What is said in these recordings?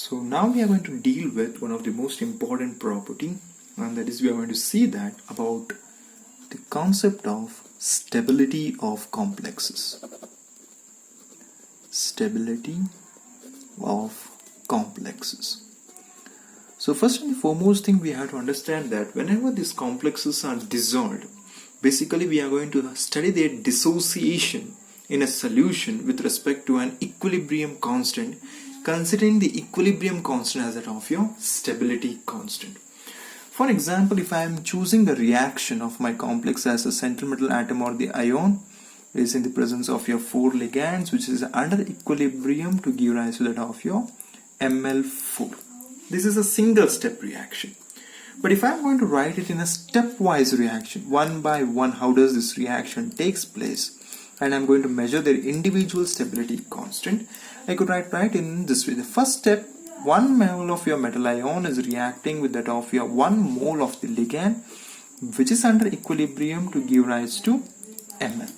So now we are going to deal with one of the most important property, and that is we are going to see that about the concept of stability of complexes. Stability of complexes. So first and foremost thing we have to understand that whenever these complexes are dissolved, basically we are going to study their dissociation in a solution with respect to an equilibrium constant, considering the equilibrium constant as that of your stability constant. For example, if I am choosing the reaction of my complex as a central metal atom or the ion is in the presence of your 4 ligands, which is under equilibrium to give rise to that of your Ml4. This is a single step reaction. But if I am going to write it in a stepwise reaction, one by one, how does this reaction takes place, and I'm going to measure their individual stability constant, I could write in this way. The first step, 1 mole of your metal ion is reacting with that of your 1 mole of the ligand, which is under equilibrium to give rise to Ml.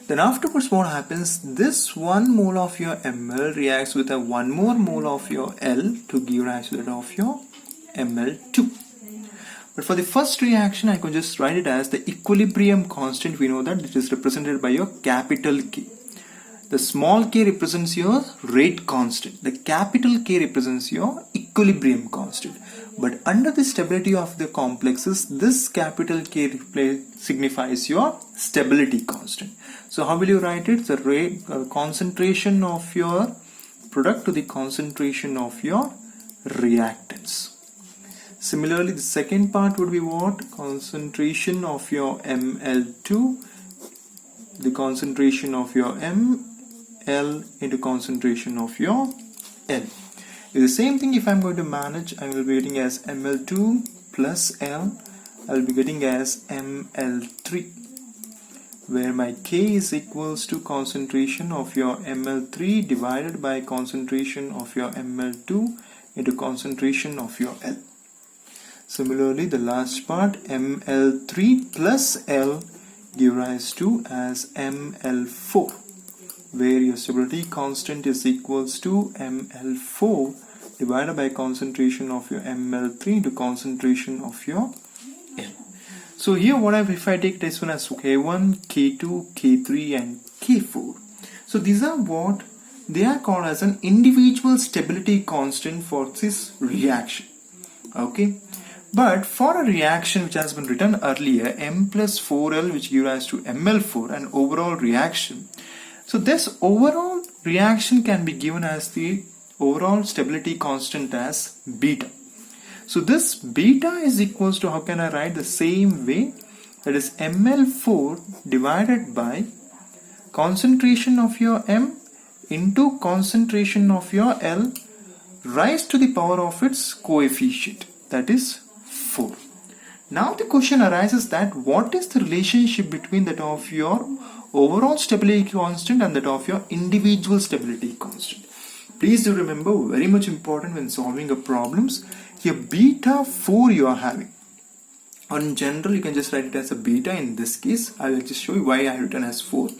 Then afterwards what happens, this 1 mole of your Ml reacts with a 1 more mole of your L to give rise to that of your Ml2. But for the first reaction, I could just write it as the equilibrium constant. We know that it is represented by your capital K. The small k represents your rate constant. The capital K represents your equilibrium constant. But under the stability of the complexes, this capital K signifies your stability constant. So how will you write it? The rate concentration of your product to the concentration of your reactants. Similarly, the second part would be what? Concentration of your Ml2, the concentration of your Ml into concentration of your L. The same thing if I'm going to manage, I will be getting as Ml2 plus L, I will be getting as Ml3, where my K is equals to concentration of your Ml3 divided by concentration of your Ml2 into concentration of your L. Similarly, the last part, Ml3 plus L give rise to as Ml4, where your stability constant is equals to Ml4 divided by concentration of your Ml3 to concentration of your L. So here if I take this one as K1, K2, K3 and K4. So these are what they are called as an individual stability constant for this reaction. Okay. But for a reaction which has been written earlier, M plus 4L, which gives rise to Ml4, an overall reaction. So this overall reaction can be given as the overall stability constant as beta. So this beta is equals to, how can I write the same way? That is Ml4 divided by concentration of your M into concentration of your L raised to the power of its coefficient, that is 4. Now the question arises that what is the relationship between that of your overall stability constant and that of your individual stability constant. Please do remember, very much important when solving a problems, here beta 4 you are having. Or in general you can just write it as a beta. In this case I will just show you why I have written as 4.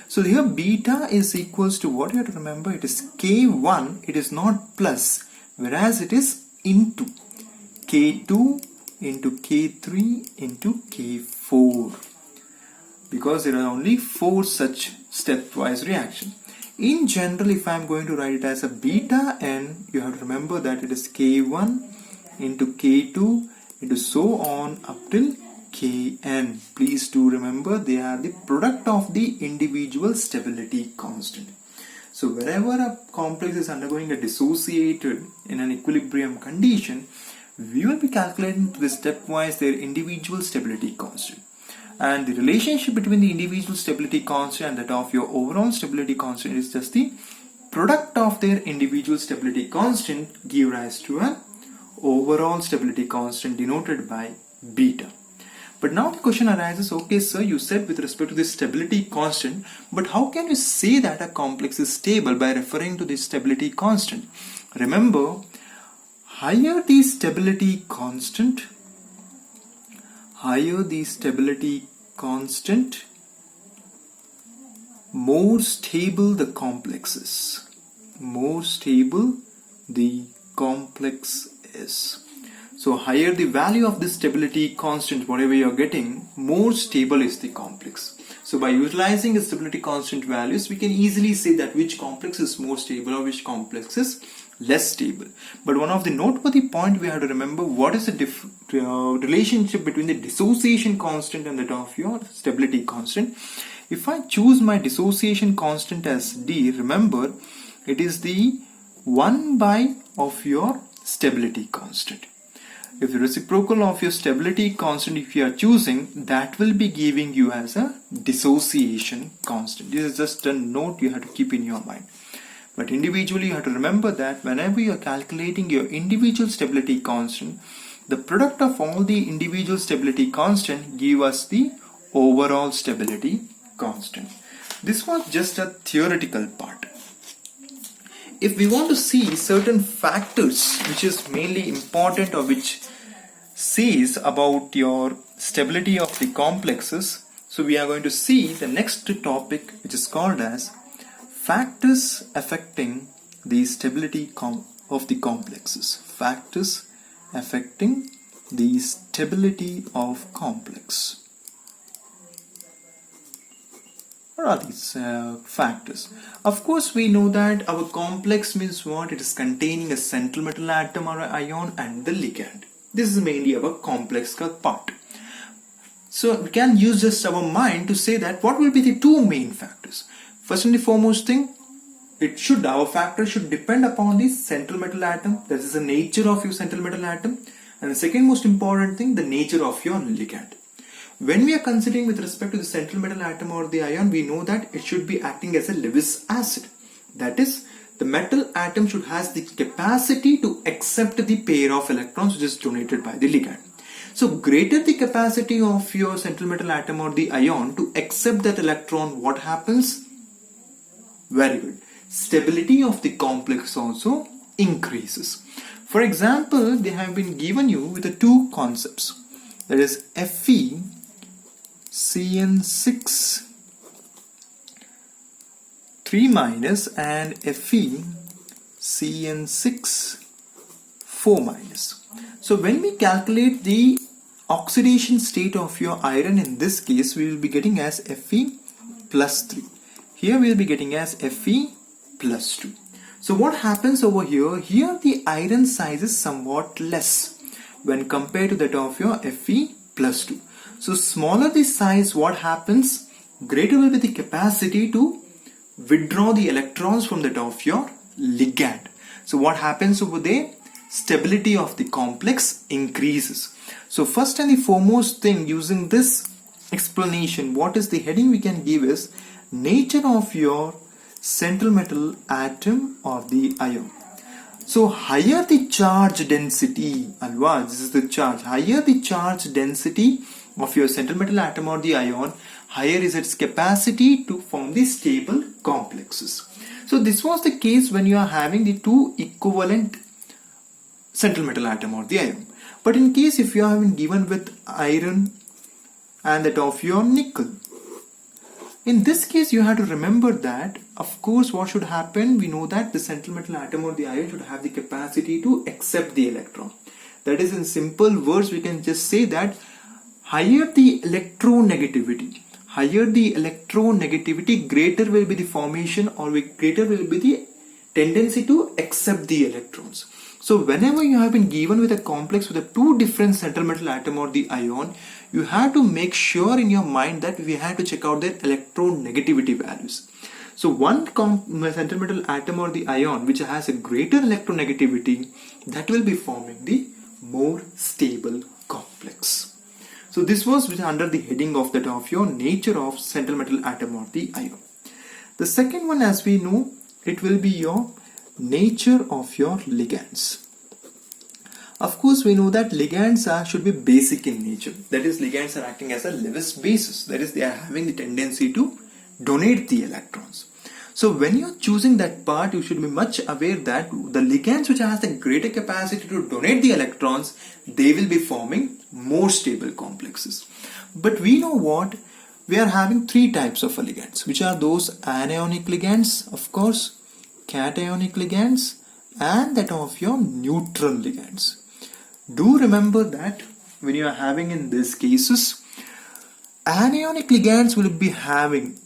So here beta is equals to what you have to remember, it is K1, it is not plus, whereas it is into K2 into K3 into K4, because there are only 4 such stepwise reactions. In general, if I am going to write it as a beta n, you have to remember that it is K1 into K2 into so on up till Kn. Please do remember they are the product of the individual stability constant. So wherever a complex is undergoing a dissociated in an equilibrium condition, we will be calculating to the stepwise their individual stability constant. And the relationship between the individual stability constant and that of your overall stability constant is just the product of their individual stability constant give rise to an overall stability constant denoted by beta. But now the question arises, okay sir, you said with respect to the stability constant, but how can you say that a complex is stable by referring to the stability constant? Remember, higher the stability constant, more stable the complexes. More stable the complex is. So higher the value of this stability constant, whatever you are getting, more stable is the complex. So by utilizing the stability constant values, we can easily say that which complex is more stable or which complex is less stable. But one of the noteworthy point we have to remember, what is the relationship between the dissociation constant and that of your stability constant. If I choose my dissociation constant as D, remember it is the 1 by of your stability constant. If the reciprocal of your stability constant, if you are choosing, that will be giving you as a dissociation constant. This is just a note you have to keep in your mind. But individually you have to remember that whenever you are calculating your individual stability constant, the product of all the individual stability constant give us the overall stability constant. This was just a theoretical part. If we want to see certain factors which is mainly important or which says about your stability of the complexes, so we are going to see the next topic, which is called as factors affecting the stability of the complexes. Factors affecting the stability of complex. What are these factors? Of course, we know that our complex means what? It is containing a central metal atom or ion and the ligand. This is mainly our complex part. So we can use just our mind to say that what will be the two main factors. First and the foremost thing, our factor should depend upon the central metal atom. That is the nature of your central metal atom. And the second most important thing, the nature of your ligand. When we are considering with respect to the central metal atom or the ion, we know that it should be acting as a Lewis acid. That is, the metal atom should has the capacity to accept the pair of electrons which is donated by the ligand. So greater the capacity of your central metal atom or the ion to accept that electron, what happens? Very good. Stability of the complex also increases. For example, they have been given you with the two concepts. That is Fe CN6 3 minus and Fe CN6 4 minus. So when we calculate the oxidation state of your iron, in this case we will be getting as Fe plus 3. Here we will be getting as Fe plus 2. So what happens over here? Here the iron size is somewhat less when compared to that of your Fe plus 2. So smaller the size, what happens? Greater will be the capacity to withdraw the electrons from that of your ligand. So what happens over there? Stability of the complex increases. So first and the foremost thing, using this explanation, what is the heading we can give is nature of your central metal atom or the ion. So higher the charge density, Alva, this is the charge, higher the charge density of your central metal atom or the ion, higher is its capacity to form the stable complexes. So this was the case when you are having the two equivalent central metal atom or the ion. But in case if you are having given with iron and that of your nickel, in this case you have to remember that, of course, what should happen? We know that the central metal atom or the ion should have the capacity to accept the electron. That is, in simple words, we can just say that higher the electronegativity, greater will be the formation or greater will be the tendency to accept the electrons. So whenever you have been given with a complex with a two different central metal atom or the ion, you have to make sure in your mind that we have to check out their electronegativity values. So one central metal atom or the ion which has a greater electronegativity, that will be forming the more stable complex. So this was under the heading of that of your nature of central metal atom or the ion. The second one, as we know, it will be your nature of your ligands. Of course, we know that ligands should be basic in nature. That is, ligands are acting as a Lewis basis. That is, they are having the tendency to donate the electrons. So when you are choosing that part, you should be much aware that the ligands which has the greater capacity to donate the electrons, they will be forming more stable complexes. But we know what? We are having three types of ligands, which are those anionic ligands, of course, cationic ligands, and that of your neutral ligands. Do remember that when you are having in these cases, anionic ligands will be having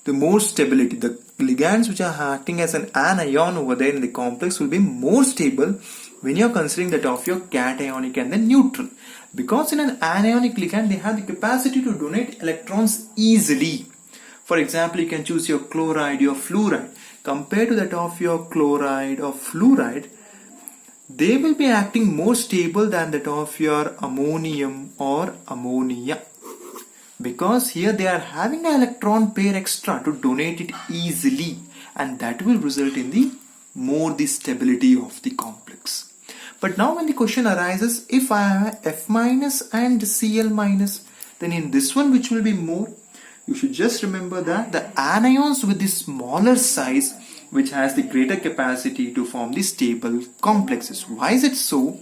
the more stability. The ligands which are acting as an anion over there in the complex will be more stable when you are considering that of your cationic and the neutral. Because in an anionic ligand, they have the capacity to donate electrons easily. For example, you can choose your chloride, your fluoride. Compared to that of your chloride or fluoride, they will be acting more stable than that of your ammonium or ammonia. Because here they are having an electron pair extra to donate it easily, and that will result in the stability of the complex. But now when the question arises, if I have F minus and Cl minus, then in this one which will be more? You should just remember that the anions with the smaller size which has the greater capacity to form the stable complexes. Why is it so?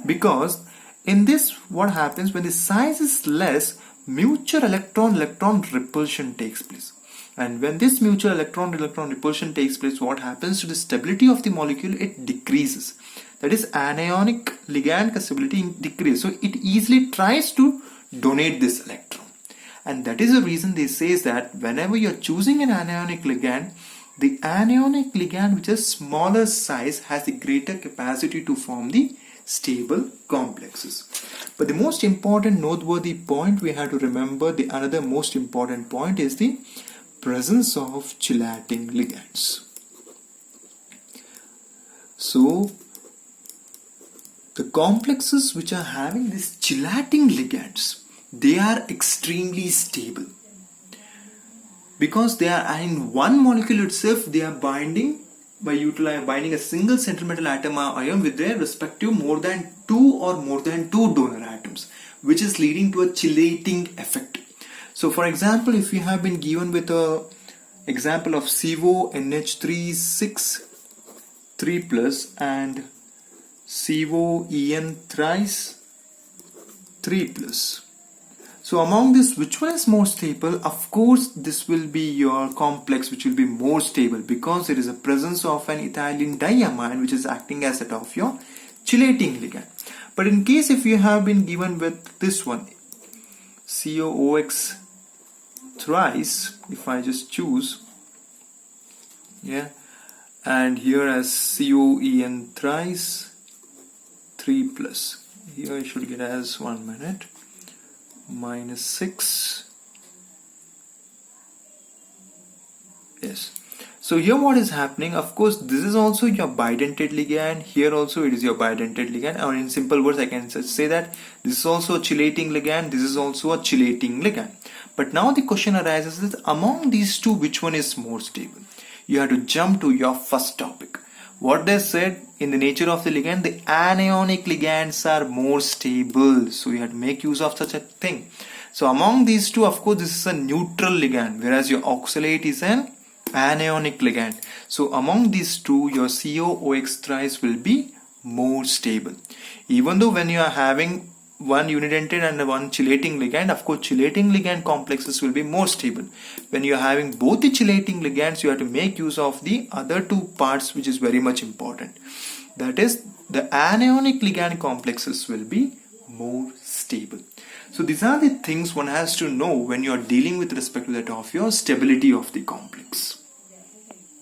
Because in this, what happens when the size is less, mutual electron-electron repulsion takes place. And when this mutual electron-electron repulsion takes place, what happens to the stability of the molecule? It decreases. That is, anionic ligand stability decreases. So it easily tries to donate this electron. And that is the reason they say that whenever you are choosing an anionic ligand, the anionic ligand which is smaller size has the greater capacity to form the stable complexes. But the most important noteworthy point we have to remember, the another most important point is the presence of chelating ligands. So the complexes which are having these chelating ligands, they are extremely stable. Because they are in one molecule itself, they are binding by binding a single centrimetal atom or ion with their respective more than two donor atoms, which is leading to a chelating effect. So for example, if you have been given with a example of CONH3 6 3 plus and COEN thrice 3 plus. So among this, which one is more stable? Of course, this will be your complex which will be more stable because there is a presence of an ethylene diamine which is acting as that of your chelating ligand. But in case if you have been given with this one, COOX thrice, if I just choose, and here as COEN thrice 3 plus. Here I should get as 1 minute. Minus 6. Yes. So here what is happening, of course this is also your bidentate ligand, here also it is your bidentate ligand, or in simple words I can say that this is also a chelating ligand, this is also a chelating ligand. But now the question arises that among these two, which one is more stable? You have to jump to your first topic. What they said in the nature of the ligand, the anionic ligands are more stable. So you have to make use of such a thing. So among these two, of course, this is a neutral ligand, whereas your oxalate is an anionic ligand. So among these two, your COOX thrice will be more stable. Even though when you are having one unidentate and one chelating ligand, of course chelating ligand complexes will be more stable. When you are having both the chelating ligands, you have to make use of the other two parts, which is very much important. That is, the anionic ligand complexes will be more stable. So these are the things one has to know when you are dealing with respect to that of your stability of the complex.